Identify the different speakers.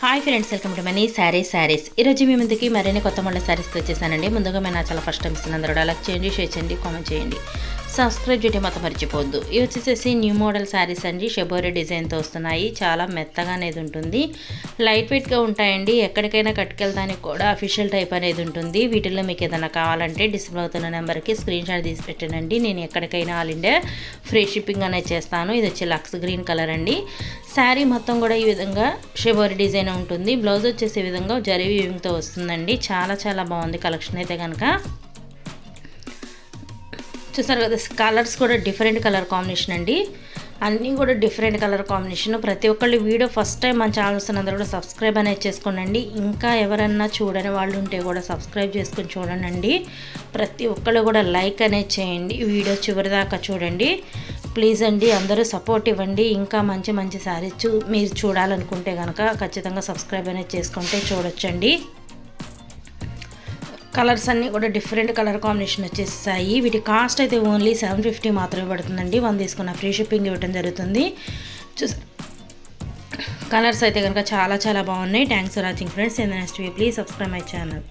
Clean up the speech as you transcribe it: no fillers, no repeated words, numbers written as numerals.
Speaker 1: Hi friends, welcome to money saris. ఈరోజు మీ ముందుకి మరిన్ని కొత్త మోడల్ శారీస్తో వచ్చేసానండి. ముందుగా మేము నా చాలా ఫస్ట్ టైం ఇస్తున్నందరూ లైక్ చేయండి, షేర్ చేయండి, కామెంట్ చేయండి, సబ్స్క్రైబ్ చేయడం మాత్రం మర్చిపోవద్దు. ఇవి వచ్చేసేసి న్యూ మోడల్ శారీస్ అండి. షెబోరీ డిజైన్తో వస్తున్నాయి. చాలా మెత్తగా అనేది ఉంటుంది, లైట్ వెయిట్గా ఉంటాయండి. ఎక్కడికైనా కట్టుకెళ్ళడానికి కూడా అఫీషియల్ టైప్ అనేది ఉంటుంది. వీటిల్లో మీకు ఏదైనా కావాలంటే డిస్ప్లే అవుతున్న నెంబర్కి స్క్రీన్ షాట్ తీసి పెట్టానండి. నేను ఎక్కడికైనా ఆల్ ఇండియా ఫ్రీ షిప్పింగ్ అనేది చేస్తాను. ఇది వచ్చి లక్స్ గ్రీన్ కలర్ అండి. శారీ మొత్తం కూడా ఈ విధంగా షెబోరీ డిజైన్ ఉంటుంది. బ్లౌజ్ వచ్చేసే విధంగా జరీ వీవింగ్తో వస్తుందండి. చాలా బాగుంది కలెక్షన్ అయితే కనుక. చూసారు కదా, కలర్స్ కూడా డిఫరెంట్ కలర్ కాంబినేషన్ అండి. అన్నీ కూడా డిఫరెంట్ కలర్ కాంబినేషన్. ప్రతి ఒక్కళ్ళు వీడియో ఫస్ట్ టైం మన ఛానల్ వస్తున్నందరూ కూడా సబ్స్క్రైబ్ అనేది చేసుకోండి. ఇంకా ఎవరన్నా చూడని వాళ్ళు ఉంటే కూడా సబ్స్క్రైబ్ చేసుకొని చూడండి. ప్రతి ఒక్కళ్ళు కూడా లైక్ అనేది చేయండి. వీడియో చివరి దాకా చూడండి ప్లీజ్ అండి. అందరూ సపోర్ట్ ఇవ్వండి. ఇంకా మంచి శారీస్ మీరు చూడాలనుకుంటే కనుక ఖచ్చితంగా సబ్స్క్రైబ్ అనేది చేసుకుంటే చూడొచ్చండి. కలర్స్ అన్నీ కూడా డిఫరెంట్ కలర్ కాంబినేషన్ వచ్చేసాయి. వీటి కాస్ట్ అయితే ఓన్లీ 750 మాత్రమే పడుతుందండి. 1 తీసుకున్న ఫ్రీ షిప్పింగ్ ఇవ్వడం జరుగుతుంది. కలర్స్ అయితే కనుక చాలా బాగున్నాయి. Thanks for watching friends. Next weak please subscribe my channel.